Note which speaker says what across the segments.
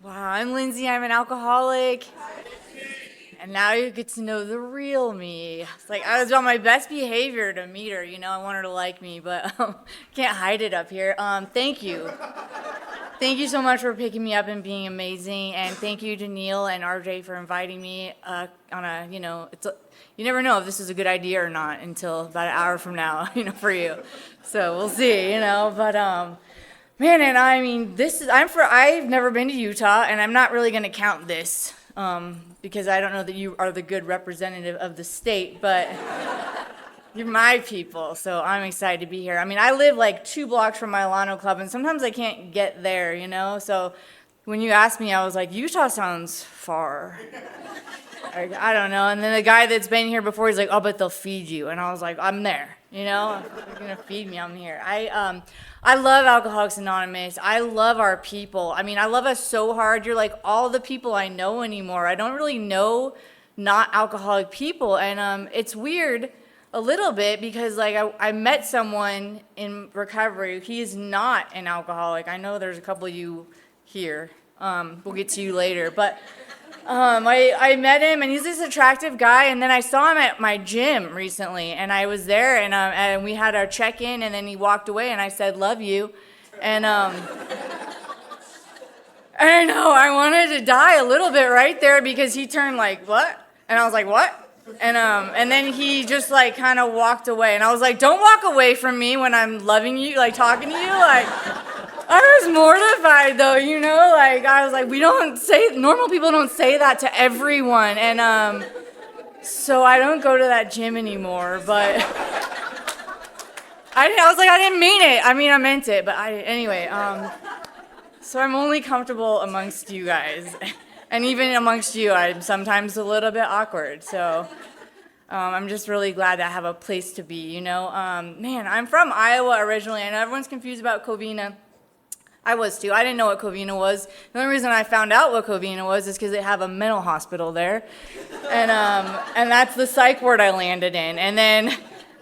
Speaker 1: Wow, I'm Lindsay. I'm an alcoholic. And now you get to know the real me. It's like I was on my best behavior to meet her. I want her to like me, but can't hide it up here. Thank you. Thank you so much for picking me up and being amazing. And thank you to Neil and RJ for inviting me on a, you never know if this is a good idea or not until about an hour from now, for you. So we'll see, but man, and I mean, I've never been to Utah, and I'm not really going to count this because I don't know that you are the good representative of the state, but you're my people, so I'm excited to be here. I mean, I live like 2 blocks from my Milano Club, and sometimes I can't get there, so when you asked me, I was like, Utah sounds far. I don't know, and then the guy that's been here before, he's like, oh, but they'll feed you, and I was like, I'm there, if you're gonna feed me, I'm here. I love Alcoholics Anonymous. I love our people. I mean, I love us so hard. You're like all the people I know anymore. I don't really know not alcoholic people, and it's weird a little bit because like I met someone in recovery. He is not an alcoholic. I know there's a couple of you here. We'll get to you later, but I met him, and he's this attractive guy, and then I saw him at my gym recently, and I was there, and we had our check-in, and then he walked away, and I said, love you, and I know, I wanted to die a little bit right there, because he turned like, what? And I was like, what? And then he just like kind of walked away, and I was like, don't walk away from me when I'm loving you, like talking to you, like... I was mortified though, like I was like, normal people don't say that to everyone, and so I don't go to that gym anymore, but I was like, I didn't mean it. I mean, I meant it, but anyway, so I'm only comfortable amongst you guys, and even amongst you, I'm sometimes a little bit awkward, so I'm just really glad to have a place to be, man, I'm from Iowa originally, and everyone's confused about Covina. I was too. I didn't know what Covina was. The only reason I found out what Covina was is because they have a mental hospital there, and that's the psych ward I landed in, and then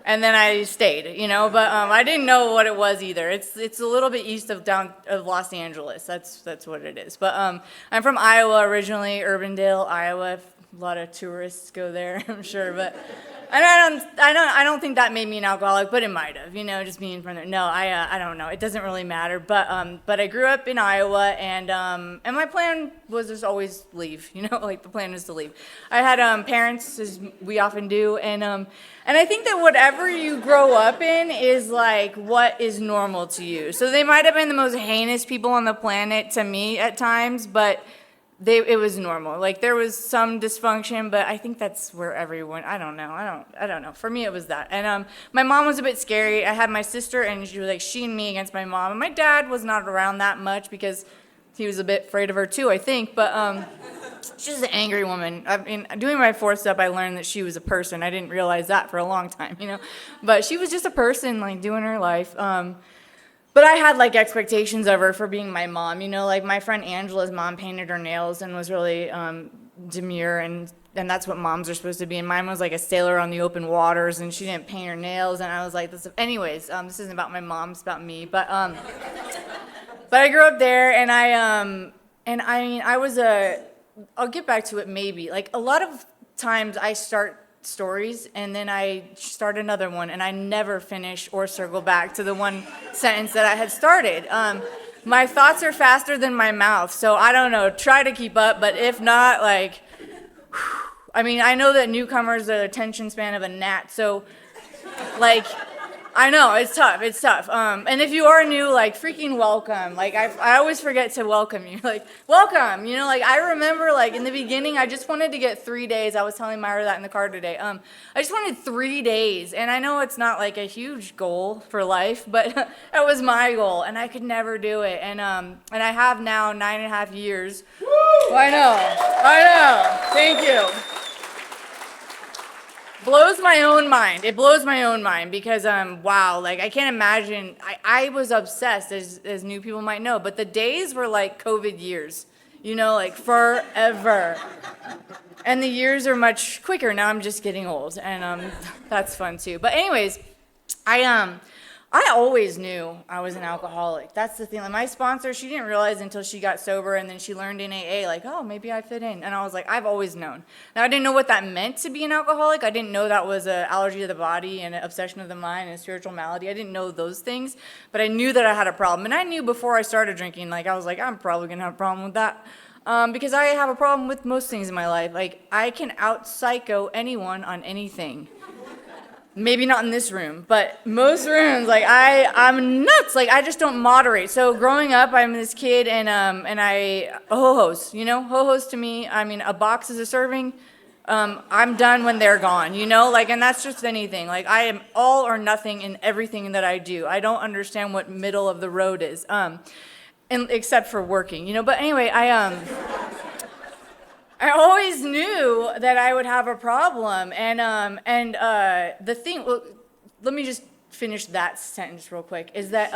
Speaker 1: I stayed, But I didn't know what it was either. It's a little bit east of Los Angeles. That's what it is. But I'm from Iowa originally, Urbandale, Iowa. A lot of tourists go there, I'm sure, but. I don't think that made me an alcoholic, but it might have, just being from there. No, I don't know. It doesn't really matter. But I grew up in Iowa, and my plan was just always leave. Like the plan was to leave. I had parents, as we often do, and I think that whatever you grow up in is like what is normal to you. So they might have been the most heinous people on the planet to me at times, but. It was normal. Like there was some dysfunction, but I think that's where everyone. I don't know. For me, it was that. And my mom was a bit scary. I had my sister, and she was like she and me against my mom. And my dad was not around that much because he was a bit afraid of her too, I think. But she's an angry woman. I mean, doing my 4th step, I learned that she was a person. I didn't realize that for a long time, But she was just a person, like doing her life. But I had like expectations of her for being my mom, like my friend Angela's mom painted her nails and was really demure, and that's what moms are supposed to be. And mine was like a sailor on the open waters, and she didn't paint her nails, and I was like, anyways, this isn't about my mom, it's about me. But I grew up there, and I mean, I'll get back to it maybe. Like a lot of times I start stories and then I start another one and I never finish or circle back to the one sentence that I had started. My thoughts are faster than my mouth, so I don't know, try to keep up, but if not, like, I mean, I know that newcomers are the attention span of a gnat, so like, I know, it's tough. And if you are new, like, freaking welcome. Like, I always forget to welcome you. Like, welcome, like, I remember, like, in the beginning, I just wanted to get 3 days. I was telling Myra that in the car today. I just wanted 3 days, and I know it's not, like, a huge goal for life, but that was my goal, and I could never do it. And I have now 9.5 years. Woo! I know. Thank you. Blows my own mind. It blows my own mind because wow, like I can't imagine. I was obsessed, as new people might know, but the days were like COVID years, like forever. And the years are much quicker now. I'm just getting old, and that's fun too. But anyways, I always knew I was an alcoholic. That's the thing. Like my sponsor, she didn't realize until she got sober, and then she learned in AA, like, oh, maybe I fit in. And I was like, I've always known. Now, I didn't know what that meant to be an alcoholic. I didn't know that was an allergy of the body and an obsession of the mind and a spiritual malady. I didn't know those things, but I knew that I had a problem. And I knew before I started drinking, like, I was like, I'm probably going to have a problem with that. Because I have a problem with most things in my life. Like, I can out-psycho anyone on anything. Maybe not in this room, but most rooms, like I'm nuts. Like I just don't moderate. So growing up, I'm this kid, and ho-hos. You know, ho-hos to me. I mean, a box is a serving. I'm done when they're gone. You know, like, and that's just anything. Like I am all or nothing in everything that I do. I don't understand what middle of the road is. And except for working. You know, but anyway, I always knew that I would have a problem, and the thing. Well, let me just finish that sentence real quick. Is that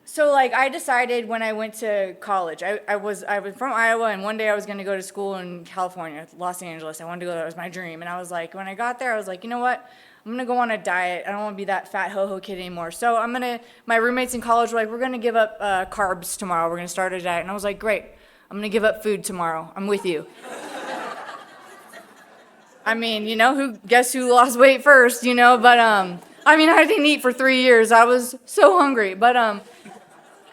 Speaker 1: so? Like, I decided when I went to college. I was from Iowa, and one day I was going to go to school in California, Los Angeles. I wanted to go there. It was my dream, and I was like, when I got there, I was like, you know what? I'm gonna go on a diet. I don't want to be that fat ho-ho kid anymore. So my roommates in college were like, we're gonna give up carbs tomorrow. We're gonna start a diet, and I was like, great. I'm going to give up food tomorrow. I'm with you. I mean, you know, guess who lost weight first, you know? But, I mean, I didn't eat for 3 years. I was so hungry. But,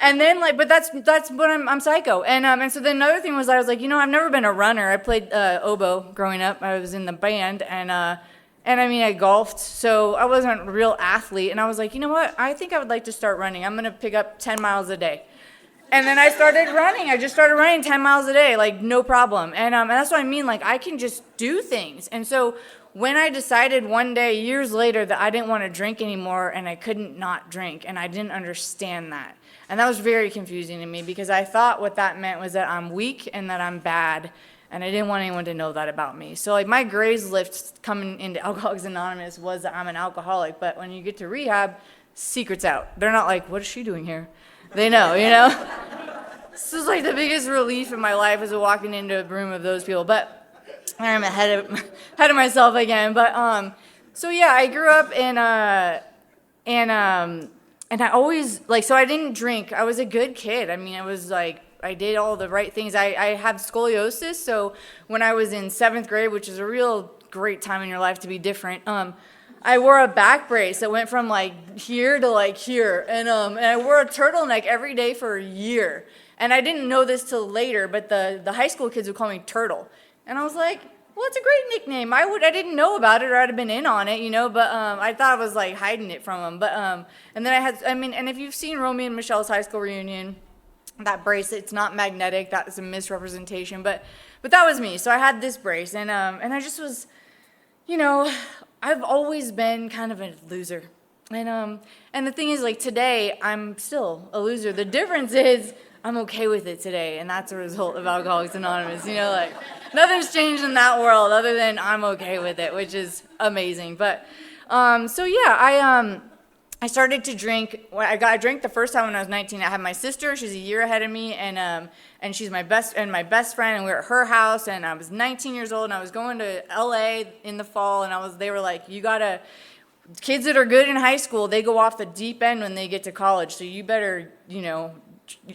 Speaker 1: and then, like, but that's what I'm psycho. And so then another thing was I was like, you know, I've never been a runner. I played oboe growing up. I was in the band, and I mean, I golfed. So I wasn't a real athlete. And I was like, you know what? I think I would like to start running. I'm going to pick up 10 miles a day. And then I started running. I just started running 10 miles a day, like no problem. And that's what I mean, like I can just do things. And so when I decided one day, years later, that I didn't want to drink anymore and I couldn't not drink, and I didn't understand that. And that was very confusing to me because I thought what that meant was that I'm weak and that I'm bad, and I didn't want anyone to know that about me. So like my graze lift coming into Alcoholics Anonymous was that I'm an alcoholic, but when you get to rehab, secret's out. They're not like, what is she doing here? They know, you know? This is like the biggest relief in my life is walking into a room of those people. But I'm ahead of myself again. But so yeah, I grew up and I always like, so I didn't drink. I was a good kid. I mean, I was like, I did all the right things. I have scoliosis, so when I was in 7th grade, which is a real great time in your life to be different, I wore a back brace that went from like here to like here, and I wore a turtleneck every day for a year. And I didn't know this till later, but the high school kids would call me Turtle, and I was like, well, it's a great nickname. I didn't know about it, or I'd have been in on it, you know. But I thought I was like hiding it from them. But and then and if you've seen Romeo and Michelle's high school reunion, that bracelet, it's not magnetic. That is a misrepresentation. But that was me. So I had this brace, and I just was, you know. I've always been kind of a loser. And the thing is, like, today, I'm still a loser. The difference is I'm okay with it today, and that's a result of Alcoholics Anonymous. You know, like, nothing's changed in that world other than I'm okay with it, which is amazing. But, so yeah, I started to drink. I drank the first time when I was 19. I had my sister. She's a year ahead of me, and she's my best friend, and we were at her house, and I was 19 years old, and I was going to LA in the fall, and they were like, kids that are good in high school, they go off the deep end when they get to college, so you better, you know,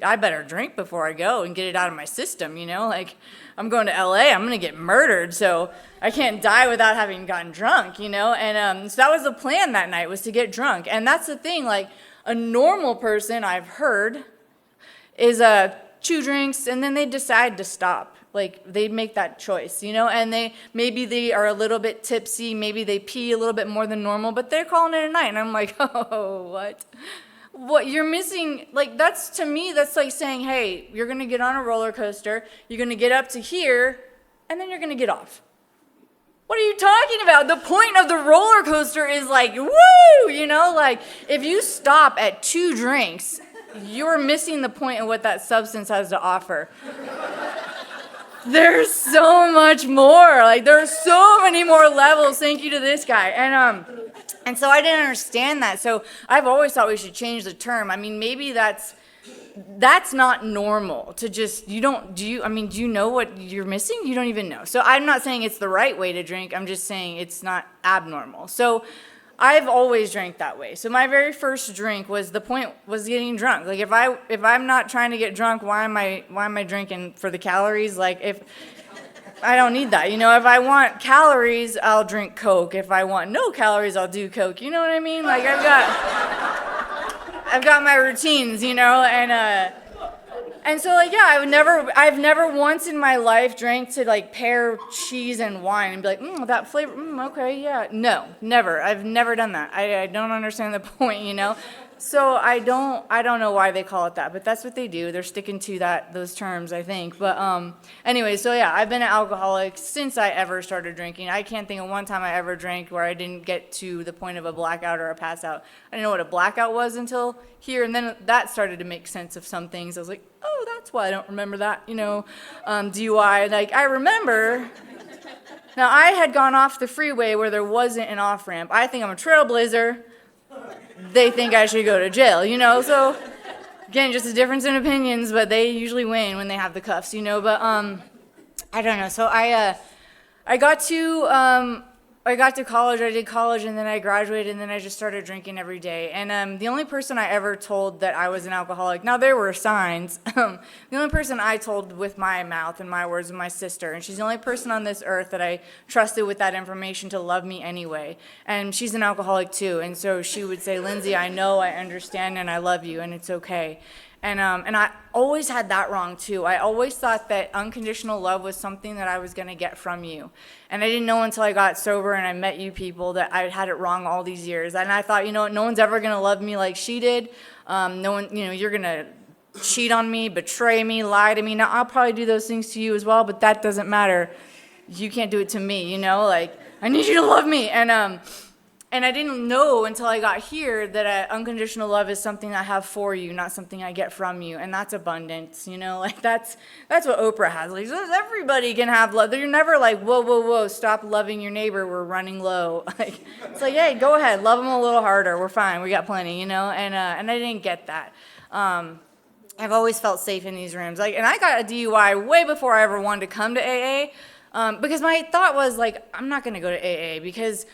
Speaker 1: I better drink before I go and get it out of my system, you know, like, I'm going to LA, I'm going to get murdered, so I can't die without having gotten drunk, you know, and so that was the plan that night, was to get drunk. And that's the thing, like, a normal person, I've heard, is chew drinks, and then they decide to stop. Like, they make that choice, you know, and maybe they are a little bit tipsy, maybe they pee a little bit more than normal, but they're calling it a night, and I'm like, oh, what you're missing, like, to me, that's like saying, hey, you're going to get on a roller coaster, you're going to get up to here, and then you're going to get off. What are you talking about? The point of the roller coaster is like, woo, you know, like, if you stop at 2 drinks, you're missing the point of what that substance has to offer. There's so much more. Like, there's so many more levels. Thank you to this guy. And so I didn't understand that. So I've always thought we should change the term. I mean, maybe that's not normal to just, do you know what you're missing? You don't even know. So I'm not saying it's the right way to drink. I'm just saying it's not abnormal. So I've always drank that way. So my very first drink was getting drunk. Like if I'm not trying to get drunk, why am I drinking for the calories? Like if I don't need that. If I want calories, I'll drink Coke. If I want no calories, I'll do Coke. You know what I mean? Like I've got my routines, and so like, yeah, I've never once in my life drank to like pair cheese and wine and be like, that flavor, okay, yeah. No, never. I've never done that. I don't understand the point, So I don't know why they call it that, but that's what they do. They're sticking to those terms, I think. But anyway, so yeah, I've been an alcoholic since I ever started drinking. I can't think of one time I ever drank where I didn't get to the point of a blackout or a pass out. I didn't know what a blackout was until here, and then that started to make sense of some things. I was like, oh, that's why I don't remember that, DUI. Like, I remember. Now, I had gone off the freeway where there wasn't an off-ramp. I think I'm a trailblazer. They think I should go to jail, So, again, just a difference in opinions, but they usually win when they have the cuffs, But I don't know. So I got to college. I did college, and then I graduated, and then I just started drinking every day. And the only person I ever told that I was an alcoholic, now there were signs. The only person I told with my mouth and my words was my sister, and she's the only person on this earth that I trusted with that information to love me anyway. And she's an alcoholic too, and so she would say, Lindsay, I know, I understand, and I love you, and it's okay. And I always had that wrong too. I always thought that unconditional love was something that I was going to get from you. And I didn't know until I got sober and I met you people that I had it wrong all these years. And I thought, no one's ever going to love me like she did. No one, you're going to cheat on me, betray me, lie to me. Now, I'll probably do those things to you as well, but that doesn't matter. You can't do it to me, Like, I need you to love me. And I didn't know until I got here that unconditional love is something I have for you, not something I get from you, and that's abundance, Like that's what Oprah has. Like everybody can have love. You're never like, whoa, stop loving your neighbor. We're running low. Like it's like, hey, go ahead, love them a little harder. We're fine. We got plenty, And I didn't get that. I've always felt safe in these rooms. Like, and I got a DUI way before I ever wanted to come to AA, because my thought was like, I'm not going to go to AA because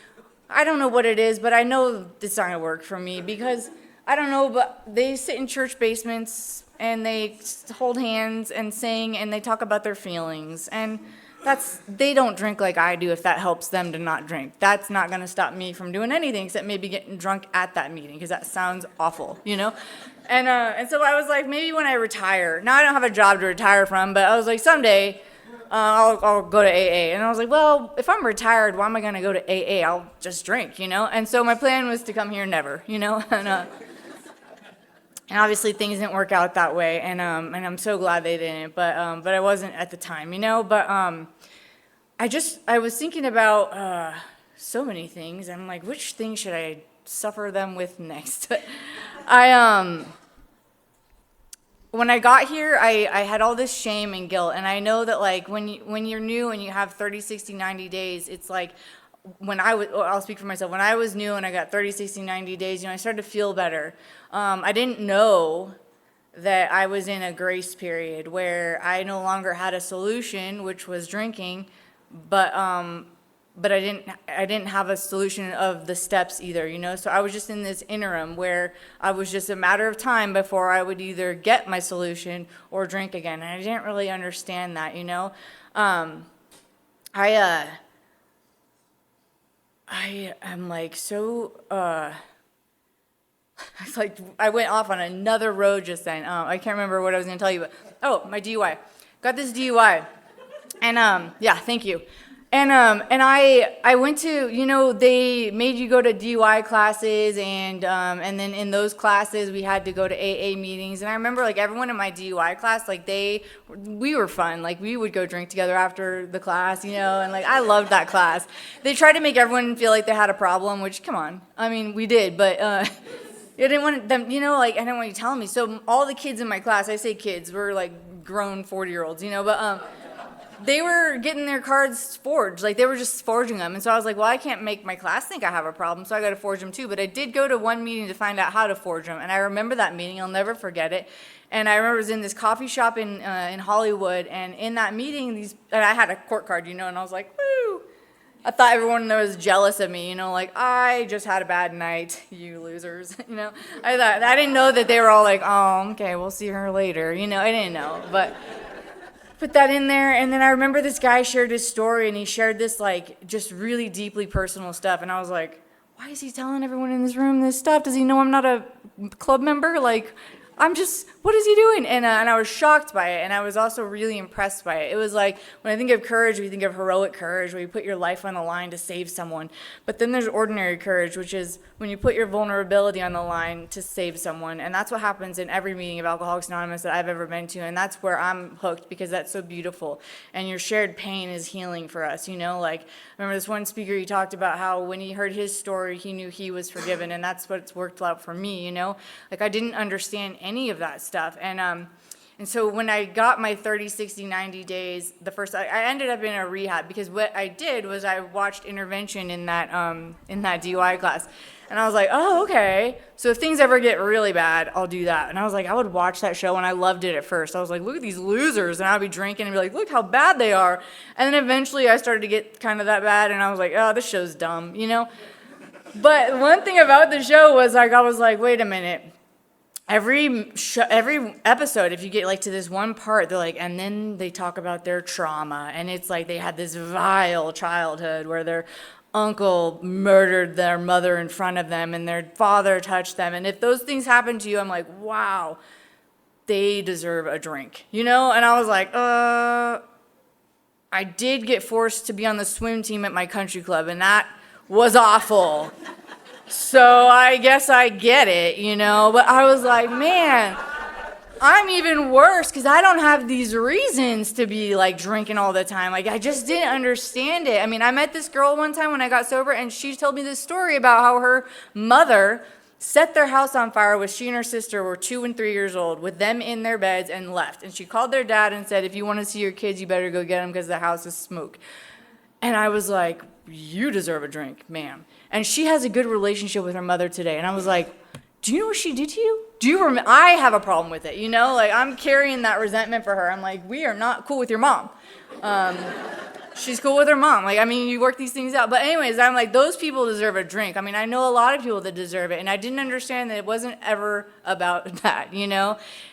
Speaker 1: I don't know what it is, but I know it's not going to work for me because, I don't know, but they sit in church basements and they hold hands and sing and they talk about their feelings. And they don't drink like I do if that helps them to not drink. That's not going to stop me from doing anything except maybe getting drunk at that meeting because that sounds awful, And so I was like, maybe when I retire, now I don't have a job to retire from, but I was like, someday I'll go to AA. And I was like, well, if I'm retired, why am I going to go to AA? I'll just drink, And so my plan was to come here never, And obviously things didn't work out that way, and I'm so glad they didn't. But I wasn't at the time, But I was thinking about so many things. I'm like, which thing should I suffer them with next? When I got here, I had all this shame and guilt, and I know that like when you're new and you have 30, 60, 90 days, it's like I'll speak for myself. When I was new and I got 30, 60, 90 days, I started to feel better. I didn't know that I was in a grace period where I no longer had a solution, which was drinking, but I didn't have a solution of the steps either, So I was just in this interim where I was just a matter of time before I would either get my solution or drink again. And I didn't really understand that, I am like so, it's like I went off on another road just then. I can't remember what I was going to tell you, but my DUI. Got this DUI. And yeah, thank you. And I went to, they made you go to DUI classes, and then in those classes we had to go to AA meetings. And I remember like everyone in my DUI class, like we were fun. Like we would go drink together after the class, and like I loved that class. They tried to make everyone feel like they had a problem, which come on, I mean we did, but I didn't want them, I didn't want you telling me. So all the kids in my class, I say kids, we're like grown 40-year-olds, but they were getting their cards forged. Like, they were just forging them. And so I was like, well, I can't make my class think I have a problem, so I got to forge them too. But I did go to one meeting to find out how to forge them. And I remember that meeting. I'll never forget it. And I remember it was in this coffee shop in Hollywood. And in that meeting, and I had a court card, and I was like, woo, I thought everyone there was jealous of me, like, I just had a bad night, you losers, I didn't know that they were all like, oh, okay, we'll see her later, I didn't know, but put that in there. And then I remember this guy shared his story, and he shared this, like, just really deeply personal stuff, and I was like, why is he telling everyone in this room this stuff? Does he know I'm not a club member? Like, what is he doing? And I was shocked by it, and I was also really impressed by it. It was like, when I think of courage, we think of heroic courage, where you put your life on the line to save someone. But then there's ordinary courage, which is when you put your vulnerability on the line to save someone. And that's what happens in every meeting of Alcoholics Anonymous that I've ever been to, and that's where I'm hooked, because that's so beautiful. And your shared pain is healing for us, Like, I remember this one speaker, he talked about how when he heard his story, he knew he was forgiven, and that's what's worked out for me, Like, I didn't understand any of that stuff. And so when I got my 30, 60, 90 days, I ended up in a rehab, because what I did was I watched intervention in that DUI class. And I was like, oh, okay. So if things ever get really bad, I'll do that. And I was like, I would watch that show, and I loved it at first. I was like, look at these losers. And I'd be drinking and be like, look how bad they are. And then eventually I started to get kind of that bad, and I was like, oh, this show's dumb, But one thing about the show was, like, I was like, wait a minute. Every episode, if you get, like, to this one part, they're like, and then they talk about their trauma. And it's like they had this vile childhood where their uncle murdered their mother in front of them, and their father touched them. And if those things happen to you, I'm like, wow, they deserve a drink, And I was like, I did get forced to be on the swim team at my country club, and that was awful. So I guess I get it, But I was like, man, I'm even worse, because I don't have these reasons to be, like, drinking all the time. Like, I just didn't understand it. I mean, I met this girl one time when I got sober, and she told me this story about how her mother set their house on fire when she and her sister were 2 and 3 years old, with them in their beds, and left. And she called their dad and said, if you want to see your kids, you better go get them, because the house is smoke. And I was like, you deserve a drink, ma'am. And she has a good relationship with her mother today. And I was like, do you know what she did to you? Do you remember? I have a problem with it, Like, I'm carrying that resentment for her. I'm like, we are not cool with your mom. She's cool with her mom. Like, I mean, you work these things out. But anyways, I'm like, those people deserve a drink. I mean, I know a lot of people that deserve it. And I didn't understand that it wasn't ever about that,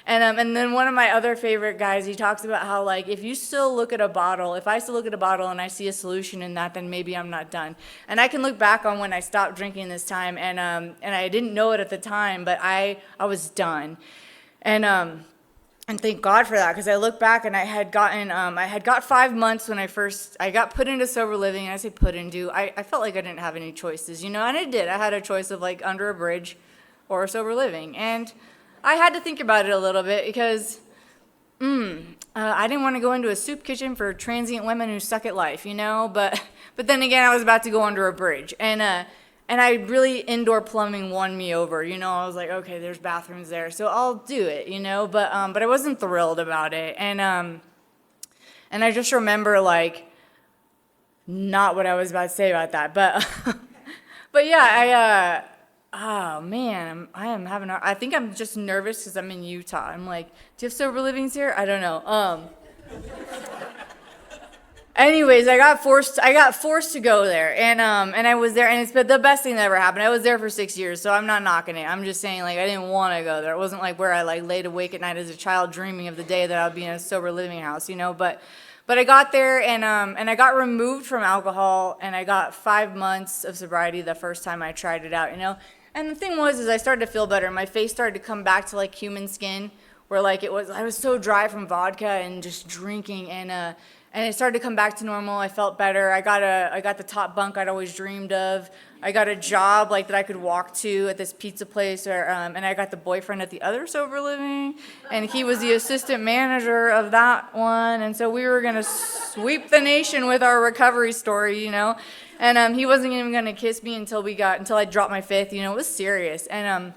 Speaker 1: And then one of my other favorite guys, he talks about how, like, if I still look at a bottle and I see a solution in that, then maybe I'm not done. And I can look back on when I stopped drinking this time, and I didn't know it at the time, but I was done. And thank God for that, because I look back and I had got 5 months when I got put into sober living. And I say put into, I felt like I didn't have any choices, and I did. I had a choice of, like, under a bridge or sober living. And I had to think about it a little bit, because I didn't want to go into a soup kitchen for transient women who suck at life, But then again, I was about to go under a bridge. And I really, indoor plumbing won me over, I was like, okay, there's bathrooms there, so I'll do it, But I wasn't thrilled about it. And I just remember, like, not what I was about to say about that. But yeah, oh man, I think I'm just nervous because I'm in Utah. I'm like, do you have sober livings here? I don't know. Anyways, I got forced to go there, and I was there, and it's been the best thing that ever happened. I was there for 6 years, so I'm not knocking it. I'm just saying, like, I didn't want to go there. It wasn't like where I, like, laid awake at night as a child dreaming of the day that I would be in a sober living house, But I got there, and I got removed from alcohol, and I got 5 months of sobriety the first time I tried it out, And the thing was, I started to feel better. My face started to come back to, like, human skin, where, like, I was so dry from vodka and just drinking, and it started to come back to normal. I felt better. I got the top bunk I'd always dreamed of. I got a job, like, that I could walk to at this pizza place, and I got the boyfriend at the other sober living, and he was the assistant manager of that one. And so we were gonna sweep the nation with our recovery story, And he wasn't even gonna kiss me until I dropped my fifth. It was serious. And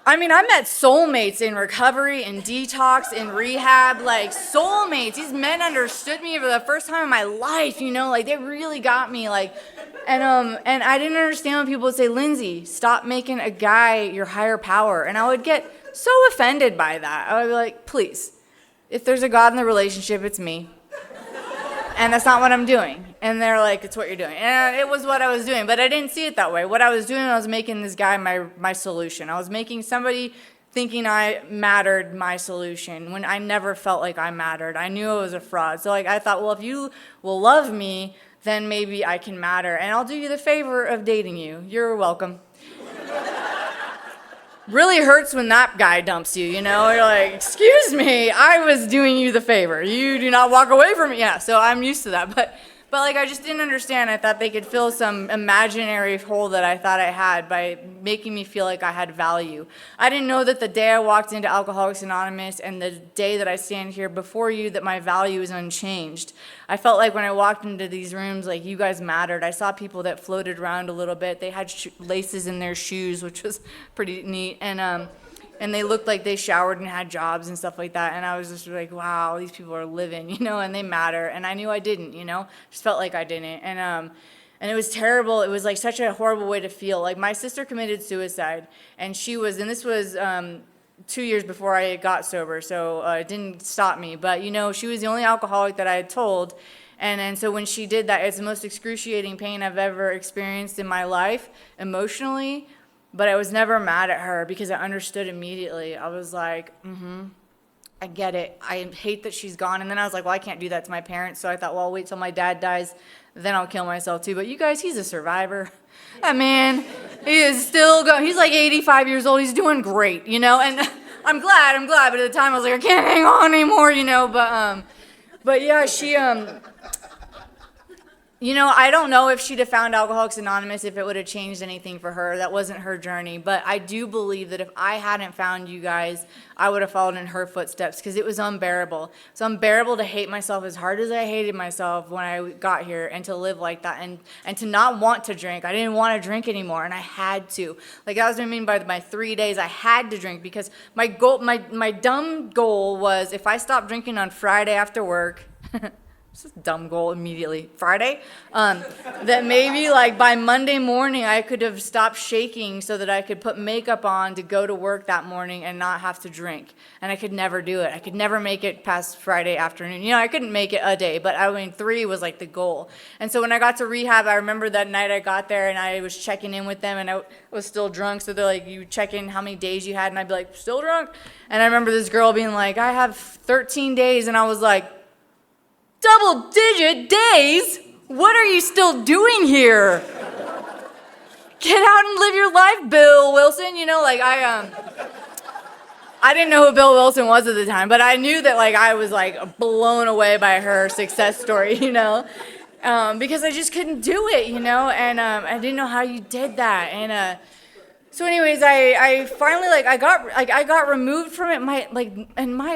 Speaker 1: I mean, I met soulmates in recovery, in detox, in rehab, like, soulmates. These men understood me for the first time in my life, like, they really got me, like, and I didn't understand when people would say, Lindsay, stop making a guy your higher power. And I would get so offended by that. I would be like, please, if there's a God in the relationship, it's me. And that's not what I'm doing. And they're like, it's what you're doing. And it was what I was doing, but I didn't see it that way. What I was doing, I was making this guy my solution. I was making somebody thinking I mattered my solution when I never felt like I mattered. I knew I was a fraud. So like I thought, well, if you will love me, then maybe I can matter. And I'll do you the favor of dating you. You're welcome. Really hurts when that guy dumps you, you know? You're like, excuse me, I was doing you the favor. You do not walk away from me. Yeah, so I'm used to that. But like, I just didn't understand. I thought they could fill some imaginary hole that I thought I had by making me feel like I had value. I didn't know that the day I walked into Alcoholics Anonymous and the day that I stand here before you that my value is unchanged. I felt like when I walked into these rooms, like you guys mattered. I saw people that floated around a little bit. They had laces in their shoes, which was pretty neat. And they looked like they showered and had jobs and stuff like that. And I was just like, wow, these people are living, you know, and they matter. And I knew I didn't, you know, just felt like I didn't. And it was terrible. It was like such a horrible way to feel. Like my sister committed suicide, and this was 2 years before I got sober, so it didn't stop me. But, you know, she was the only alcoholic that I had told. And so when she did that, it's the most excruciating pain I've ever experienced in my life, emotionally. But I was never mad at her because I understood immediately. I was like, I get it. I hate that she's gone. And then I was like, well, I can't do that to my parents. So I thought, well, I'll wait till my dad dies, then I'll kill myself too. But you guys, he's a survivor. That man, he is still going. He's like 85 years old. He's doing great, you know. And I'm glad. But at the time, I was like, I can't hang on anymore, you know. But yeah, she you know, I don't know if she'd have found Alcoholics Anonymous if it would have changed anything for her. That wasn't her journey. But I do believe that if I hadn't found you guys, I would have followed in her footsteps because it was unbearable. It's unbearable to hate myself as hard as I hated myself when I got here and to live like that and to not want to drink. I didn't want to drink anymore, and I had to. Like, that was what I mean by my 3 days. I had to drink because my goal, my dumb goal was if I stopped drinking on Friday after work, it's a dumb goal immediately. Friday? That maybe like by Monday morning I could have stopped shaking so that I could put makeup on to go to work that morning and not have to drink. And I could never do it. I could never make it past Friday afternoon. You know, I couldn't make it a day, but I mean 3 was like the goal. And so when I got to rehab, I remember that night I got there and I was checking in with them and I was still drunk. So they're like, you check in how many days you had? And I'd be like, still drunk? And I remember this girl being like, I have 13 days. And I was like, double-digit days? What are you still doing here? Get out and live your life, Bill Wilson. You know, like I didn't know who Bill Wilson was at the time, but I knew that like I was like blown away by her success story, you know, because I just couldn't do it, you know, and I didn't know how you did that, and so anyways, I finally I got removed from it. My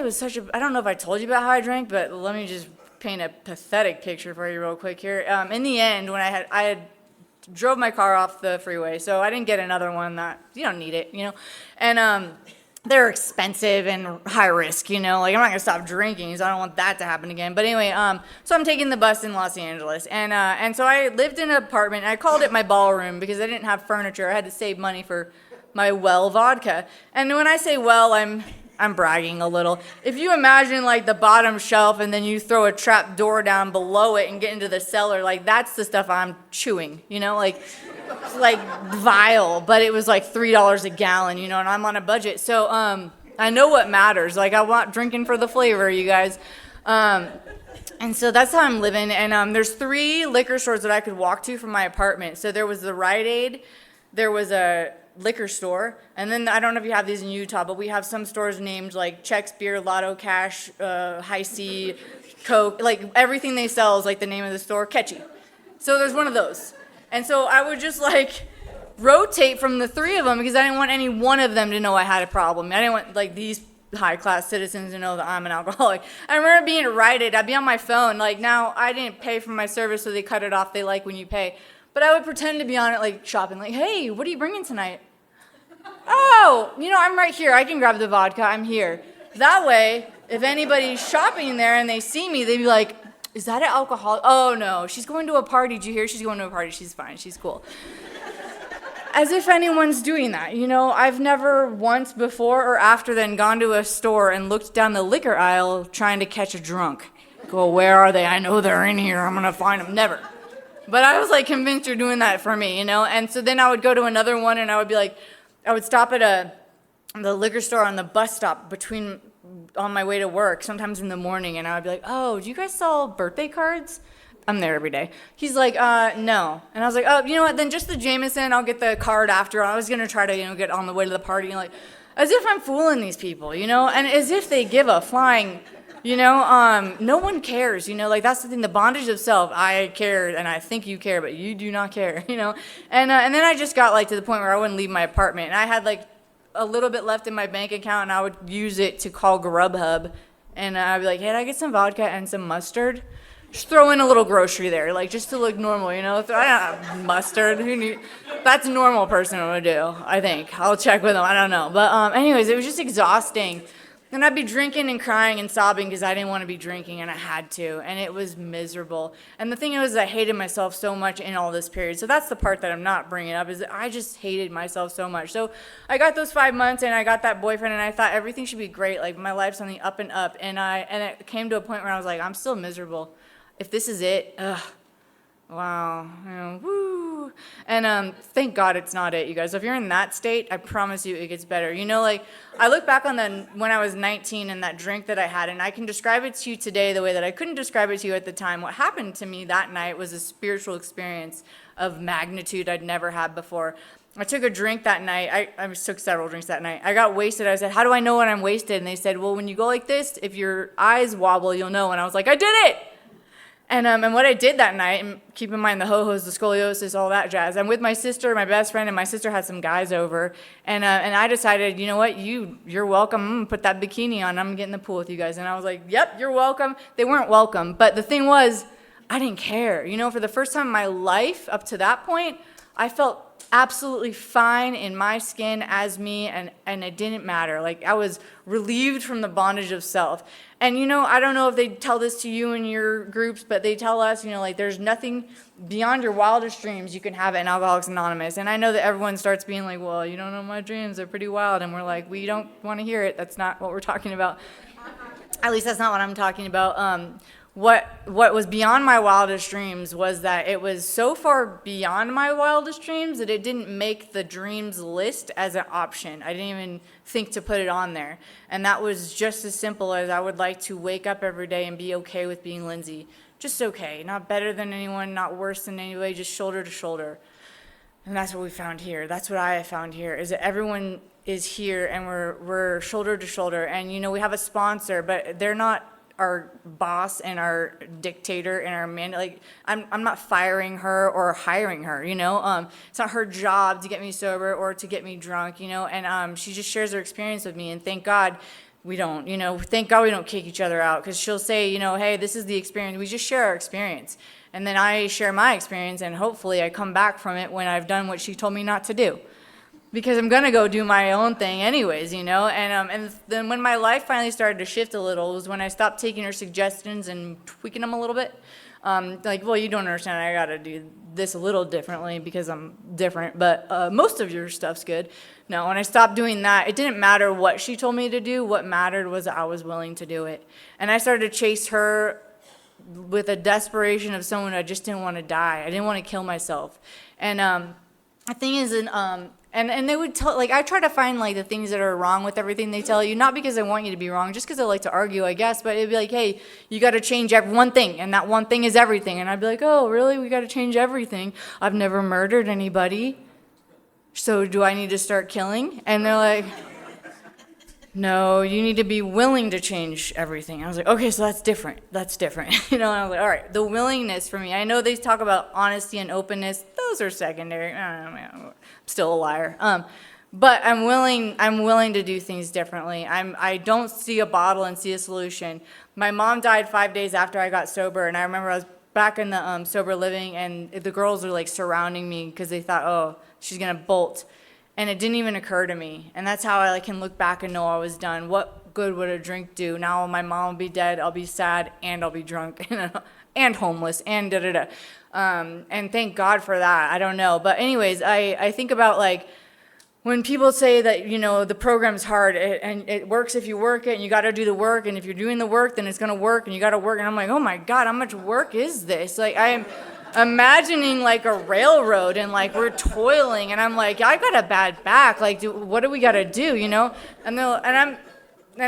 Speaker 1: was such a, I don't know if I told you about how I drank, but let me just paint a pathetic picture for you real quick here. In the end, when I had drove my car off the freeway, so I didn't get another one. That you don't need it, you know, and they're expensive and high risk, you know. Like I'm not gonna stop drinking, so I don't want that to happen again. But anyway, so I'm taking the bus in Los Angeles, and so I lived in an apartment. And I called it my ballroom because I didn't have furniture. I had to save money for my well vodka. And when I say well, I'm bragging a little. If you imagine like the bottom shelf and then you throw a trap door down below it and get into the cellar, like that's the stuff I'm chewing, you know, like vile, but it was like $3 a gallon, you know, and I'm on a budget. So I know what matters. Like I want drinking for the flavor, you guys. And so that's how I'm living. And there's 3 liquor stores that I could walk to from my apartment. So there was the Rite Aid, there was a liquor store, and then I don't know if you have these in Utah, but we have some stores named like Chex Beer, Lotto Cash, High C, Coke, like everything they sell is like the name of the store, catchy. So there's one of those. And so I would just like rotate from the 3 of them because I didn't want any one of them to know I had a problem. I didn't want like these high-class citizens to know that I'm an alcoholic. I remember being Rite Aid, I'd be on my phone, like now I didn't pay for my service, so they cut it off, they like when you pay. But I would pretend to be on it, like, shopping, like, hey, what are you bringing tonight? Oh, you know, I'm right here. I can grab the vodka. I'm here. That way, if anybody's shopping there and they see me, they'd be like, is that an alcoholic? Oh, no, she's going to a party. Did you hear? She's going to a party. She's fine. She's cool. As if anyone's doing that, you know? I've never once before or after then gone to a store and looked down the liquor aisle trying to catch a drunk. go, where are they? I know they're in here. I'm going to find them. Never. But I was like convinced you're doing that for me, you know? And so then I would go to another one and I would be like, I would stop at the liquor store on the bus stop on my way to work, sometimes in the morning, and I would be like, oh, do you guys sell birthday cards? I'm there every day. He's like, no. And I was like, oh, you know what, then just the Jameson, I'll get the card after. I was going to try to, get on the way to the party, as if I'm fooling these people, and as if they give a flying, no one cares, that's the thing, the bondage of self. I care, and I think you care, but you do not care, and then I just got, to the point where I wouldn't leave my apartment, and I had, a little bit left in my bank account, and I would use it to call Grubhub, and I'd be like, hey, can I get some vodka and some mustard? Just throw in a little grocery there, just to look normal, mustard. That's a normal person would do, I think. I'll check with them, I don't know. But anyways, it was just exhausting. And I'd be drinking and crying and sobbing because I didn't want to be drinking, and I had to, and it was miserable. And the thing was, I hated myself so much in all this period. So that's the part that I'm not bringing up, is that I just hated myself so much. So I got those 5 months, and I got that boyfriend, and I thought everything should be great. My life's on the up and up. And it came to a point where I was like, I'm still miserable. If this is it, wow, woo. And thank God it's not it, you guys. If you're in that state, I promise you it gets better. I look back on when I was 19 and that drink that I had, and I can describe it to you today the way that I couldn't describe it to you at the time. What happened to me that night was a spiritual experience of magnitude I'd never had before. I took a drink that night. I took several drinks that night. I got wasted. I said, how do I know when I'm wasted? And they said, well, when you go like this, if your eyes wobble, you'll know. And I was like, I did it! And what I did that night, and keep in mind the ho-hos, the scoliosis, all that jazz, I'm with my sister, my best friend, and my sister had some guys over, and I decided, you know what, you're welcome, I'm going to put that bikini on, I'm going to get in the pool with you guys. And I was like, yep, you're welcome. They weren't welcome, but the thing was, I didn't care. For the first time in my life, up to that point, I felt absolutely fine in my skin as me, and it didn't matter. I was relieved from the bondage of self. And I don't know if they tell this to you in your groups, but they tell us, there's nothing beyond your wildest dreams you can have in Alcoholics Anonymous. And I know that everyone starts being like, well, you don't know my dreams, they're pretty wild. And we're like, we don't want to hear it. That's not what we're talking about. At least that's not what I'm talking about. What was beyond my wildest dreams was that it was so far beyond my wildest dreams that it didn't make the dreams list as an option. I didn't even think to put it on there. And that was just as simple as I would like to wake up every day and be okay with being Lindsay. Just okay. Not better than anyone, not worse than anybody, just shoulder to shoulder. And that's what we found here. That's what I found here, is that everyone is here and we're shoulder to shoulder. And, we have a sponsor, but they're not our boss and our dictator and our man. I'm not firing her or hiring her, it's not her job to get me sober or to get me drunk, and she just shares her experience with me, and thank God we don't, thank God we don't kick each other out, because she'll say, hey, this is the experience. We just share our experience, and then I share my experience, and hopefully I come back from it when I've done what she told me not to do. Because I'm going to go do my own thing anyways, and then when my life finally started to shift a little was when I stopped taking her suggestions and tweaking them a little bit. Well, you don't understand, I got to do this a little differently because I'm different, but most of your stuff's good. No, when I stopped doing that, it didn't matter what she told me to do. What mattered was that I was willing to do it. And I started to chase her with a desperation of someone I just didn't want to die. I didn't want to kill myself. And the thing is, and they would tell, I try to find, the things that are wrong with everything they tell you, not because I want you to be wrong, just because I like to argue, I guess, but it'd be like, hey, you got to change one thing, and that one thing is everything. And I'd be like, oh, really? We got to change everything? I've never murdered anybody, so do I need to start killing? And they're like, no, you need to be willing to change everything. I was like, okay, so that's different. And I was like, all right, the willingness for me. I know they talk about honesty and openness. Those are secondary. I'm still a liar. But I'm willing to do things differently. I don't see a bottle and see a solution. My mom died 5 days after I got sober, and I remember I was back in the sober living, and the girls were surrounding me because they thought, oh, she's gonna bolt. And it didn't even occur to me. And that's how I can look back and know I was done. What good would a drink do? Now my mom will be dead, I'll be sad, and I'll be drunk, and homeless, and and thank God for that. I don't know. But anyways, I think about when people say that, the program's hard and it works if you work it and you got to do the work, and if you're doing the work, then it's going to work and you got to work. And I'm like, oh my God, how much work is this? Like, I am imagining like a railroad and like we're toiling, and I'm like, I got a bad back. Like, what do we got to do, And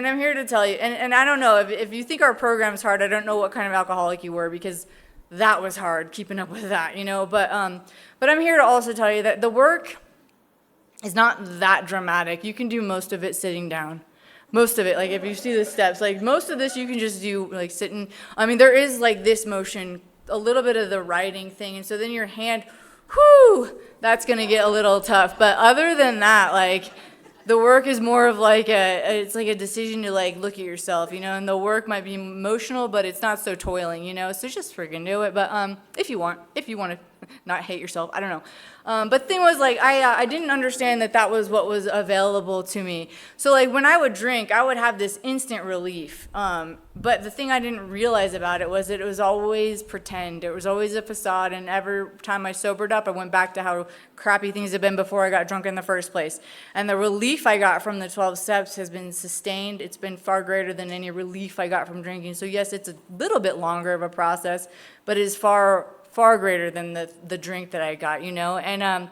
Speaker 1: I'm here to tell you, and I don't know, if you think our program's hard, I don't know what kind of alcoholic you were, because that was hard, keeping up with that, But I'm here to also tell you that the work is not that dramatic. You can do most of it sitting down. Most of it, like if you see the steps, like most of this you can just do like sitting. I mean, there is like this motion, a little bit of the writing thing, and so then your hand, that's gonna get a little tough. But other than that, like the work is more of like it's like a decision to like look at yourself, and the work might be emotional, but it's not so toiling, so just freaking do it. But if you want to not hate yourself, I don't know. But the thing was, like, I didn't understand that was what was available to me. So, like, when I would drink, I would have this instant relief. But the thing I didn't realize about it was that it was always pretend. It was always a facade, and every time I sobered up, I went back to how crappy things had been before I got drunk in the first place. And the relief I got from the 12 steps has been sustained. It's been far greater than any relief I got from drinking. So, yes, it's a little bit longer of a process, but it is far greater than the drink that I got, And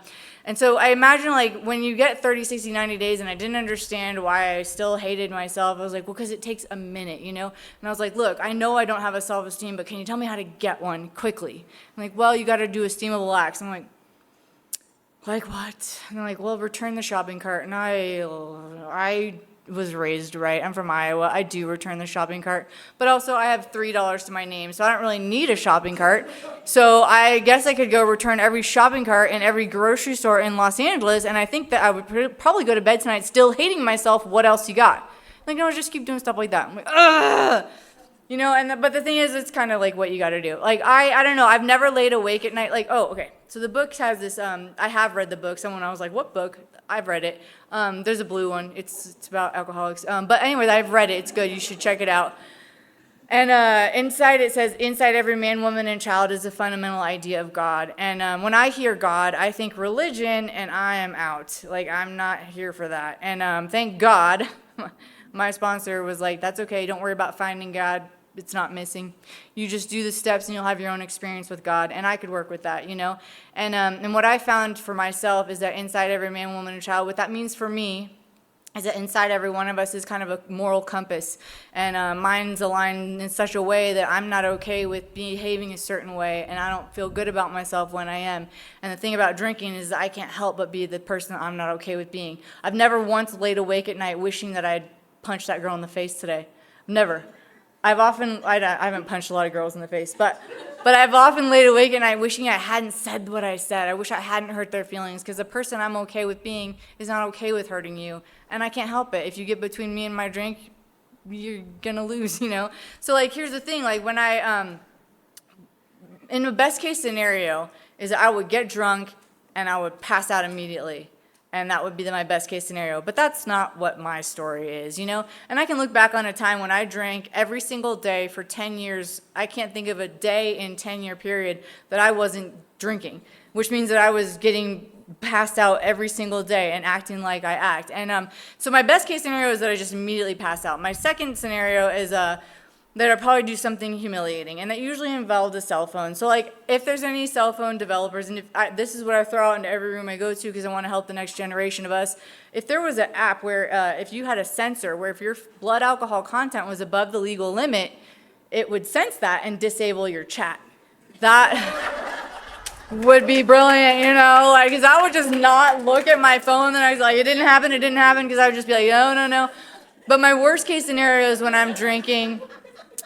Speaker 1: so I imagine, like, when you get 30, 60, 90 days, and I didn't understand why I still hated myself, I was like, well, because it takes a minute, And I was like, look, I know I don't have a self-esteem, but can you tell me how to get one quickly? I'm like, well, you got to do esteemable acts. I'm like what? And they're like, well, return the shopping cart. And I was raised right. I'm from Iowa. I do return the shopping cart, but also I have $3 to my name, so I don't really need a shopping cart. So I guess I could go return every shopping cart in every grocery store in Los Angeles, and I think that I would probably go to bed tonight still hating myself. What else you got? Like, no, just keep doing stuff like that. I'm like, ugh. But the thing is, it's kind of like what you got to do. Like, I don't know. I've never laid awake at night. Like, oh, okay. So the book has this, I have read the book. Someone, I was like, what book? I've read it. There's a blue one. It's about alcoholics. But anyways, I've read it. It's good. You should check it out. And inside it says, inside every man, woman, and child is a fundamental idea of God. And when I hear God, I think religion, and I am out. Like, I'm not here for that. And thank God, my sponsor was like, that's okay. Don't worry about finding God. It's not missing. You just do the steps and you'll have your own experience with God. And I could work with that, And what I found for myself is that inside every man, woman, and child, what that means for me is that inside every one of us is kind of a moral compass. And mine's aligned in such a way that I'm not okay with behaving a certain way, and I don't feel good about myself when I am. And the thing about drinking is that I can't help but be the person I'm not okay with being. I've never once laid awake at night wishing that I'd punched that girl in the face today. Never. I haven't punched a lot of girls in the face, but I've often laid awake at night wishing I hadn't said what I said. I wish I hadn't hurt their feelings, because the person I'm okay with being is not okay with hurting you, and I can't help it. If you get between me and my drink, you're gonna lose, So, like, here's the thing, like, when in the best case scenario is that I would get drunk and I would pass out immediately. And that would be my best case scenario. But that's not what my story is, And I can look back on a time when I drank every single day for 10 years. I can't think of a day in 10-year period that I wasn't drinking, which means that I was getting passed out every single day and acting like I act. And so my best case scenario is that I just immediately pass out. My second scenario is that I'd probably do something humiliating, and that usually involved a cell phone. So, like, if there's any cell phone developers, and this is what I throw out into every room I go to because I want to help the next generation of us, if there was an app where if you had a sensor where if your blood alcohol content was above the legal limit, it would sense that and disable your chat. That would be brilliant, because I would just not look at my phone, and I was like, it didn't happen, because I would just be like, no. But my worst case scenario is when I'm drinking.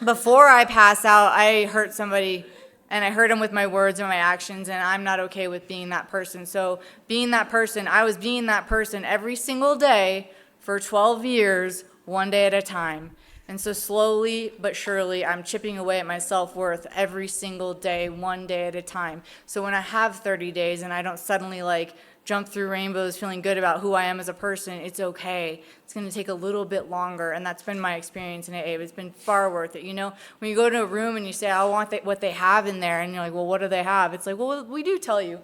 Speaker 1: Before I pass out, I hurt somebody, and I hurt them with my words and my actions, and I'm not okay with being that person. So being that person, I was being that person every single day for 12 years, one day at a time. And so slowly but surely, I'm chipping away at my self-worth every single day, one day at a time. So when I have 30 days and I don't suddenly, like, jump through rainbows feeling good about who I am as a person, it's okay. It's going to take a little bit longer, and that's been my experience in AA. It's been far worth it, When you go to a room and you say, I want what they have in there, and you're like, well, what do they have? It's like, well, we do tell you.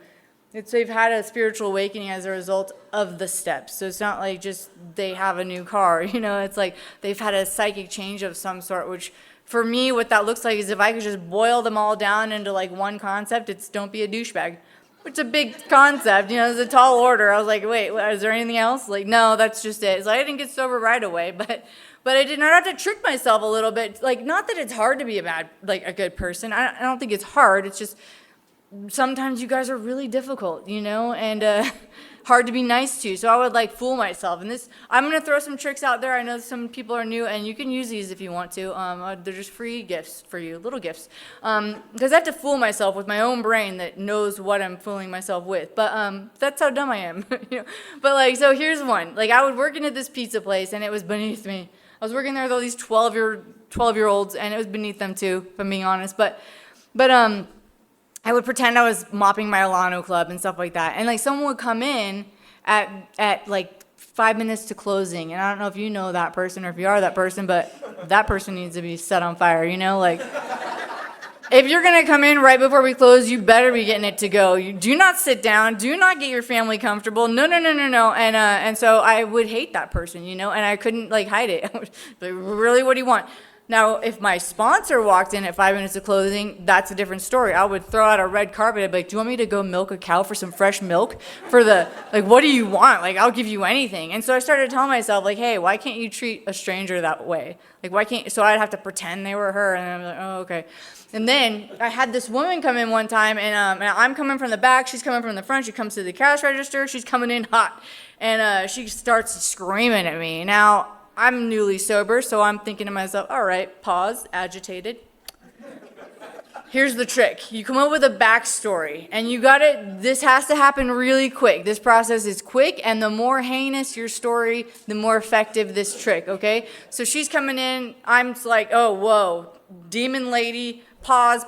Speaker 1: they've had a spiritual awakening as a result of the steps. So it's not like just they have a new car, it's like they've had a psychic change of some sort, which for me, what that looks like is if I could just boil them all down into like one concept, it's don't be a douchebag. Which is a big concept, it's a tall order. I was like, wait, is there anything else? Like, no, that's just it. So I didn't get sober right away, but I did not have to trick myself a little bit. Like, not that it's hard to be a good person. I don't think it's hard. It's just sometimes you guys are really difficult, and hard to be nice to. So I would like fool myself. And I'm going to throw some tricks out there. I know some people are new, and you can use these if you want to. They're just free gifts for you, little gifts. Because I have to fool myself with my own brain that knows what I'm fooling myself with. But that's how dumb I am. But so here's one. I was working at this pizza place, and it was beneath me. I was working there with all these 12-year-olds, and it was beneath them too, if I'm being honest. But I would pretend I was mopping my Alano club and stuff like that. And someone would come in at 5 minutes to closing. And I don't know if you know that person or if you are that person, but that person needs to be set on fire, If you're going to come in right before we close, you better be getting it to go. You do not sit down. Do not get your family comfortable. No. And so I would hate that person, and I couldn't hide it. But really, what do you want? Now, if my sponsor walked in at 5 minutes of closing, that's a different story. I would throw out a red carpet. I'd be like, do you want me to go milk a cow for some fresh milk? What do you want? I'll give you anything. And so I started telling myself, hey, why can't you treat a stranger that way? Why can't, so I'd have to pretend they were her. And I'm like, oh, okay. And then I had this woman come in one time, and I'm coming from the back. She's coming from the front. She comes to the cash register. She's coming in hot. And she starts screaming at me. Now, I'm newly sober, so I'm thinking to myself, all right, pause, agitated. Here's the trick. You come up with a backstory, and this has to happen really quick. This process is quick, and the more heinous your story, the more effective this trick, okay? So she's coming in. I'm like, oh, whoa, demon lady, pause.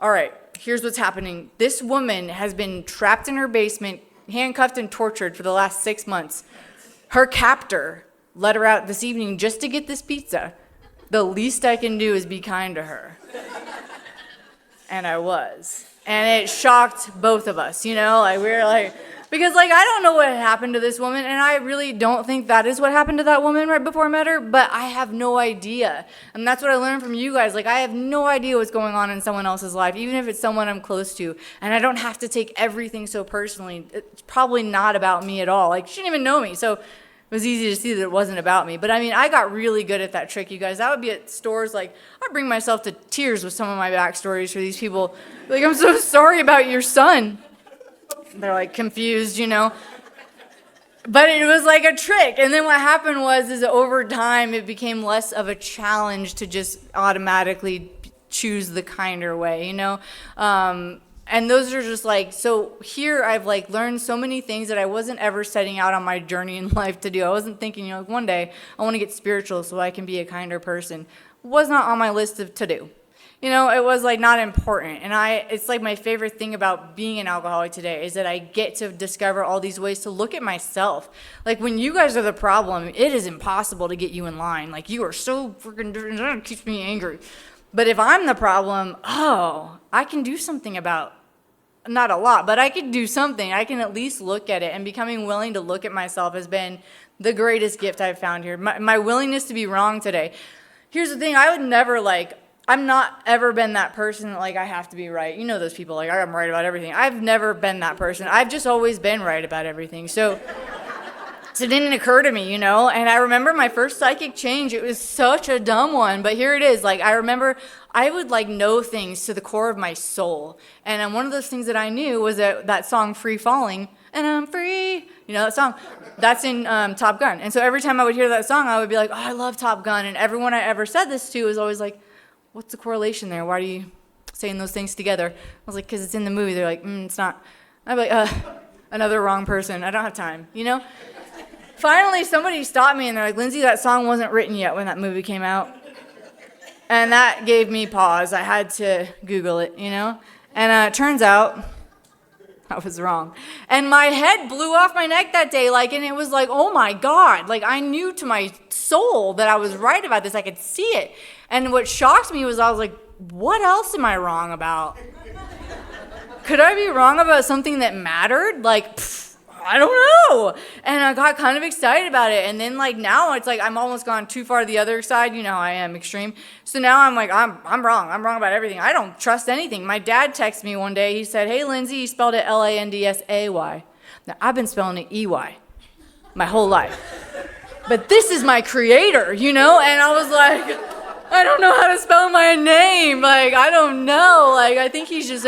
Speaker 1: All right, here's what's happening. This woman has been trapped in her basement, handcuffed and tortured for the last 6 months. Her captor let her out this evening just to get this pizza. The least I can do is be kind to her. And I was. And it shocked both of us, we were because I don't know what happened to this woman, and I really don't think that is what happened to that woman right before I met her, but I have no idea. And that's what I learned from you guys. I have no idea what's going on in someone else's life, even if it's someone I'm close to. And I don't have to take everything so personally. It's probably not about me at all. She didn't even know me, so it was easy to see that it wasn't about me. But I got really good at that trick, you guys. I would be at stores, I'd bring myself to tears with some of my backstories for these people. I'm so sorry about your son. They're confused, But it was a trick. And then what happened is over time, it became less of a challenge to just automatically choose the kinder way, And those are just so here I've learned so many things that I wasn't ever setting out on my journey in life to do. I wasn't thinking, one day I want to get spiritual so I can be a kinder person. It was not on my list of to do. It was not important. And it's my favorite thing about being an alcoholic today is that I get to discover all these ways to look at myself. When you guys are the problem, it is impossible to get you in line. You are so freaking different. It keeps me angry. But if I'm the problem, I can do something about, not a lot, but I can do something. I can at least look at it, and becoming willing to look at myself has been the greatest gift I've found here. My willingness to be wrong today. Here's the thing, I would never I'm not ever been that person that I have to be right. Those people I'm right about everything. I've never been that person. I've just always been right about everything. So it didn't occur to me, And I remember my first psychic change. It was such a dumb one, but here it is. I remember I would know things to the core of my soul. And one of those things that I knew was that song Free Falling, and I'm free. That song, that's in Top Gun. And so every time I would hear that song, I would be like, oh, I love Top Gun. And everyone I ever said this to was always what's the correlation there? Why are you saying those things together? I was because it's in the movie. They're it's not. I'd be another wrong person. I don't have time, Finally, somebody stopped me, and they're Lindsay, that song wasn't written yet when that movie came out. And that gave me pause. I had to Google it, And it turns out I was wrong. And my head blew off my neck that day, and it was oh my God. I knew to my soul that I was right about this. I could see it. And what shocked me was I was what else am I wrong about? could I be wrong about something that mattered? Like, I don't know. And I got kind of excited about it. And then like now it's like I'm almost gone too far to the other side. You know how I am, extreme. So now I'm like, I'm wrong. I'm wrong about everything. I don't trust anything. My dad texted me one day. He said, hey, Lindsay, he spelled it Landsay. Now I've been spelling it EY my whole life. But this is my creator, you know? And I was like, I don't know how to spell my name. Like, I don't know. Like, I think he's just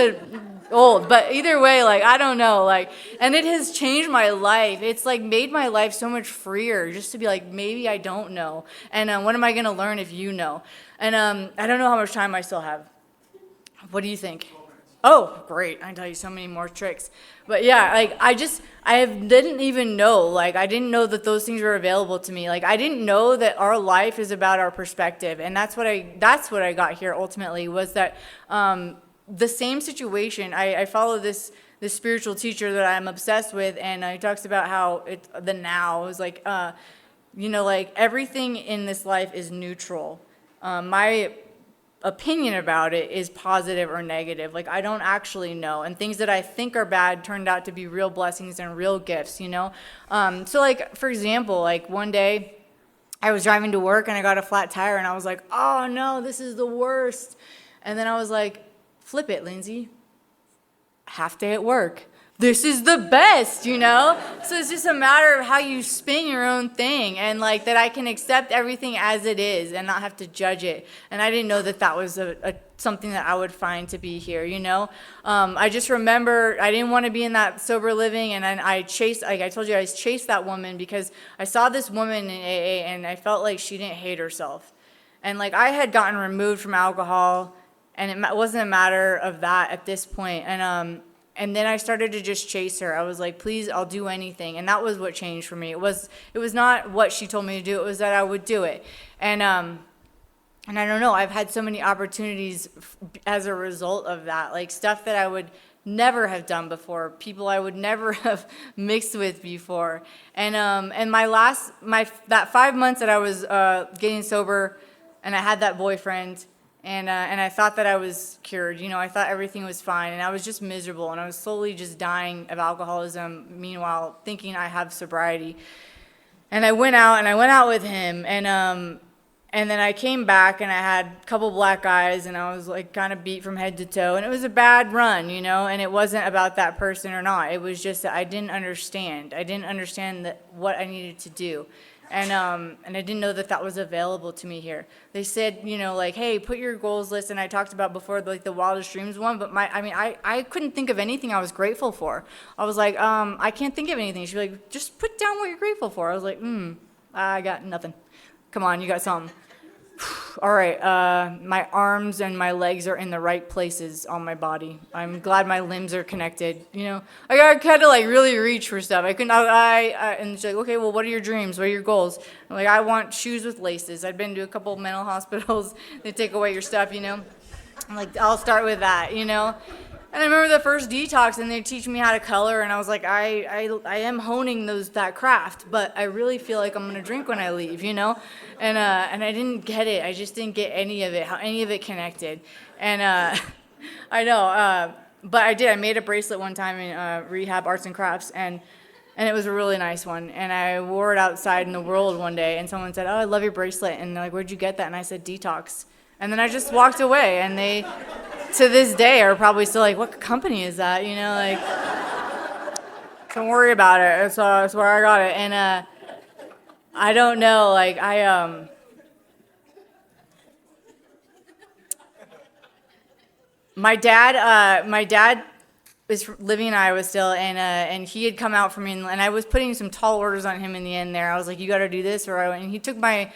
Speaker 1: old. But either way, like, I don't know. Like, and it has changed my life. It's like made my life so much freer just to be like, maybe I don't know. And what am I going to learn if you know? And I don't know how much time I still have. What do you think? Oh, great. I can tell you so many more tricks. But yeah, like didn't even know. Like I didn't know that those things were available to me. Like I didn't know that our life is about our perspective. And that's what I got here ultimately was that the same situation. I follow this spiritual teacher that I'm obsessed with, and he talks about how the now is like, like everything in this life is neutral. My opinion about it is positive or negative. Like I don't actually know, and things that I think are bad turned out to be real blessings and real gifts, you know. So like for example, like one day I was driving to work and I got a flat tire and I was like, oh no, this is the worst. And then I was like, flip it, Lindsay. Half day at work. This is the best, you know? So it's just a matter of how you spin your own thing, and like that I can accept everything as it is and not have to judge it. And I didn't know that was something that I would find to be here, you know? I just remember I didn't want to be in that sober living, and then I chased, like I told you, I chased that woman because I saw this woman in AA and I felt like she didn't hate herself. And like I had gotten removed from alcohol, and it wasn't a matter of that at this point. And then I started to just chase her. I was like, please, I'll do anything. And that was what changed for me. It was not what she told me to do. It was that I would do it. And I don't know, I've had so many opportunities as a result of that. Like stuff that I would never have done before, people I would never have mixed with before. And that 5 months that I was getting sober and I had that boyfriend, and I thought that I was cured, you know, I thought everything was fine, and I was just miserable, and I was slowly just dying of alcoholism, meanwhile thinking I have sobriety. And I went out with him, and then I came back, and I had a couple black eyes, and I was like kind of beat from head to toe, and it was a bad run, you know, and it wasn't about that person or not. It was just that I didn't understand. What I needed to do. And I didn't know that was available to me here. They said, you know, like, hey, put your goals list. And I talked about before, like the wildest dreams one. But I couldn't think of anything I was grateful for. I was like, I can't think of anything. She'd be like, just put down what you're grateful for. I was like, I got nothing. Come on, you got something. All right, my arms and my legs are in the right places on my body. I'm glad my limbs are connected. You know, I had to like really reach for stuff. I couldn't. And she's like, okay, well, what are your dreams? What are your goals? I'm like, I want shoes with laces. I'd been to a couple of mental hospitals. They take away your stuff, you know. I'm like, I'll start with that, you know. And I remember the first detox, and they teach me how to color, and I was like, I am honing that craft, but I really feel like I'm gonna drink when I leave, you know. And I didn't get it. I just didn't get any of it, how any of it connected. And I know, but I did. I made a bracelet one time in rehab arts and crafts, and it was a really nice one. And I wore it outside in the world one day, and someone said, "Oh, I love your bracelet." And they're like, "Where'd you get that?" And I said, "Detox." And then I just walked away, and they, to this day, are probably still like, what company is that? You know, like, don't worry about it. That's where I got it. And I don't know, like, my dad is living in Iowa still, and he had come out from me, and I was putting some tall orders on him in the end there. I was like, you got to do this, and he took my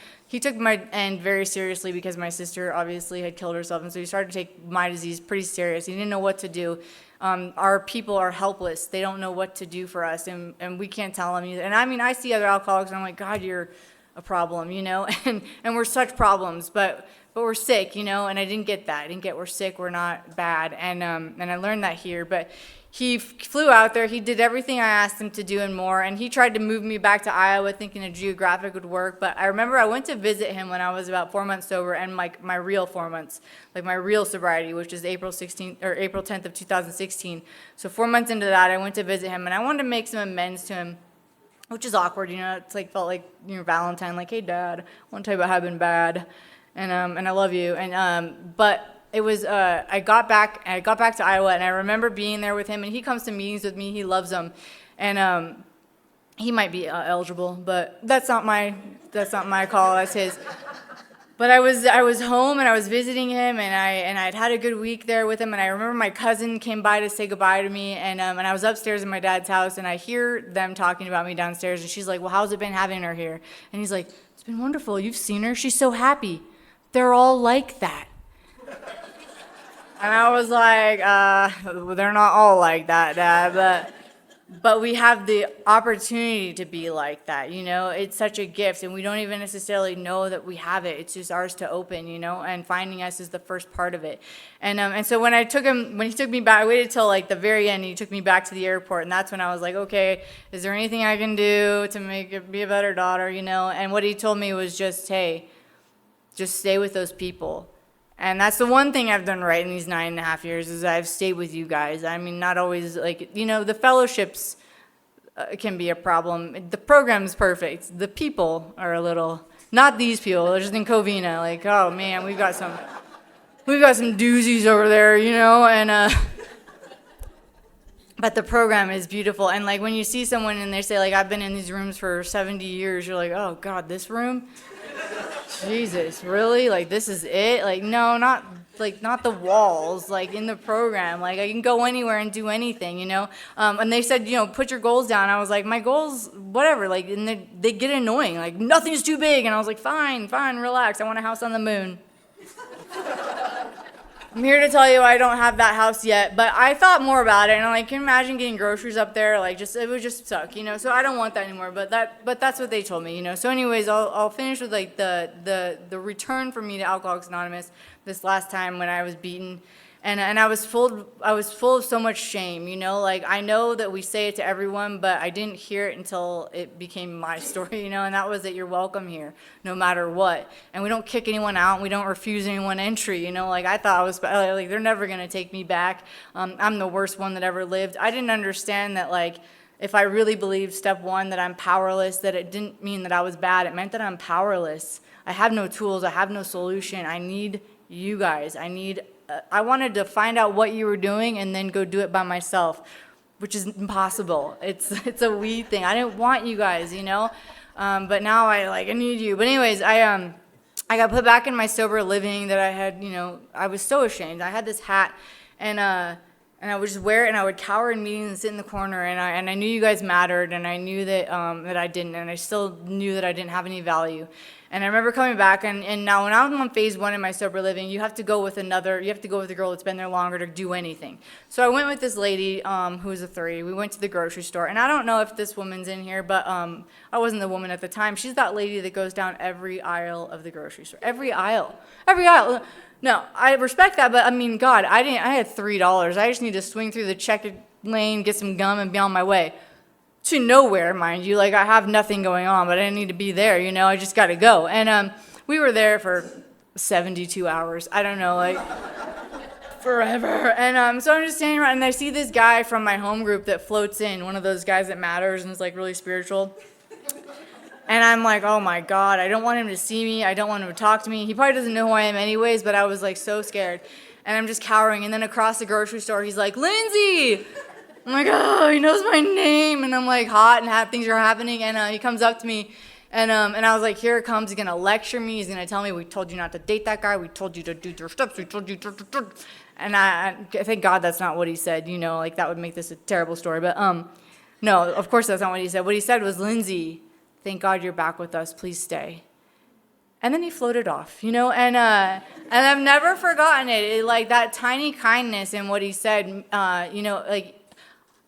Speaker 1: end very seriously because my sister obviously had killed herself, and so he started to take my disease pretty serious. He didn't know what to do. Our people are helpless. They don't know what to do for us, and we can't tell them either. And I mean, I see other alcoholics, and I'm like, God, you're a problem, and we're such problems, but we're sick, and I didn't get that. I didn't get we're sick, we're not bad, and I learned that here. But he flew out there, he did everything I asked him to do and more, and he tried to move me back to Iowa thinking a geographic would work. But I remember I went to visit him when I was about 4 months sober, and my real 4 months, like my real sobriety, which is April 10th of 2016. So 4 months into that, I went to visit him, and I wanted to make some amends to him, which is awkward, it's like felt like Valentine, like, hey Dad, I want to tell you about how I've been bad, and I love you, but it was I got back to Iowa, and I remember being there with him, and he comes to meetings with me, he loves them, and he might be eligible, but that's not my call, that's his. But I was home, and I was visiting him, and I'd had a good week there with him, and I remember my cousin came by to say goodbye to me, and I was upstairs in my dad's house, and I hear them talking about me downstairs, and she's like, well, how's it been having her here? And he's like, it's been wonderful, you've seen her, she's so happy. They're all like that. And I was like, they're not all like that, Dad, but we have the opportunity to be like that, It's such a gift, and we don't even necessarily know that we have it. It's just ours to open, and finding us is the first part of it. And so when he took me back, I waited till like the very end, he took me back to the airport, and that's when I was like, okay, is there anything I can do to make it be a better daughter, And what he told me was just, hey, just stay with those people. And that's the one thing I've done right in these 9.5 years is I've stayed with you guys. I mean, not always like, the fellowships can be a problem. The program's perfect. The people are a little, not these people, they're just in Covina. Like, oh man, we've got some doozies over there, and but the program is beautiful. And like when you see someone and they say like, I've been in these rooms for 70 years, you're like, oh God, this room? Jesus, really? Like, this is it? Like, no, not the walls, like, in the program. Like, I can go anywhere and do anything, And they said, put your goals down. I was like, my goals, whatever. Like, and they get annoying. Like, nothing's too big. And I was like, fine, relax. I want a house on the moon. I'm here to tell you I don't have that house yet, but I thought more about it, and I can imagine getting groceries up there, like it would just suck, so I don't want that anymore, but that's what they told me, So anyways, I'll finish with like the return for me to Alcoholics Anonymous this last time when I was beaten. And I was full of so much shame, like I know that we say it to everyone, but I didn't hear it until it became my story, and that was that you're welcome here, no matter what. And we don't kick anyone out, and we don't refuse anyone entry, like I thought I was, like they're never gonna take me back. I'm the worst one that ever lived. I didn't understand that like, if I really believed step one, that I'm powerless, that it didn't mean that I was bad, it meant that I'm powerless. I have no tools, I have no solution, I need you guys, I wanted to find out what you were doing and then go do it by myself, which is impossible. It's a we thing. I didn't want you guys, but now I need you. But anyways, I got put back in my sober living that I had, I was so ashamed. I had this hat, and I would just wear it, and I would cower in meetings and sit in the corner, and I knew you guys mattered, and I knew that that I didn't, and I still knew that I didn't have any value. And I remember coming back, and now when I'm on phase one in my sober living, you have to go with a girl that's been there longer to do anything. So I went with this lady who's a 3. We went to the grocery store, and I don't know if this woman's in here, but I wasn't the woman at the time. She's that lady that goes down every aisle of the grocery store. Every aisle. No, I respect that, but I mean, God, I had $3. I just need to swing through the checkered lane, get some gum, and be on my way. To nowhere, mind you. Like, I have nothing going on, but I didn't need to be there, I just got to go. And we were there for 72 hours. I don't know, like, forever. And so I'm just standing around, and I see this guy from my home group that floats in, one of those guys that matters and is, like, really spiritual. And I'm like, oh, my God, I don't want him to see me. I don't want him to talk to me. He probably doesn't know who I am anyways, but I was, like, so scared. And I'm just cowering. And then across the grocery store, he's like, Lindsay! I'm like, oh, he knows my name, and I'm like hot, and things are happening, and he comes up to me, and I was like, here it comes, he's gonna lecture me, he's gonna tell me, we told you not to date that guy, we told you to do your steps, we told you to, and I thank God that's not what he said, like that would make this a terrible story, but no, of course that's not what he said. What he said was, Lindsay, thank God you're back with us, please stay. And then he floated off, and I've never forgotten it, like that tiny kindness in what he said, like,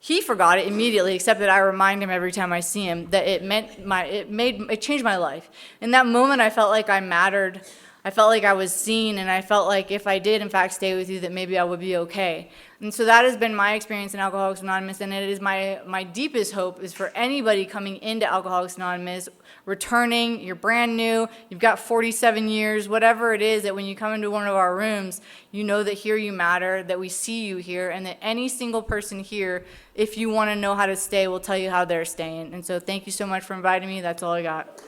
Speaker 1: He forgot it immediately, except that I remind him every time I see him that it changed my life. In that moment, I felt like I mattered. I felt like I was seen, and I felt like if I did, in fact, stay with you, that maybe I would be okay. And so that has been my experience in Alcoholics Anonymous, and it is my deepest hope is for anybody coming into Alcoholics Anonymous, returning, you're brand new, you've got 47 years, whatever it is, that when you come into one of our rooms, you know that here you matter, that we see you here, and that any single person here, if you want to know how to stay, will tell you how they're staying. And so thank you so much for inviting me. That's all I got.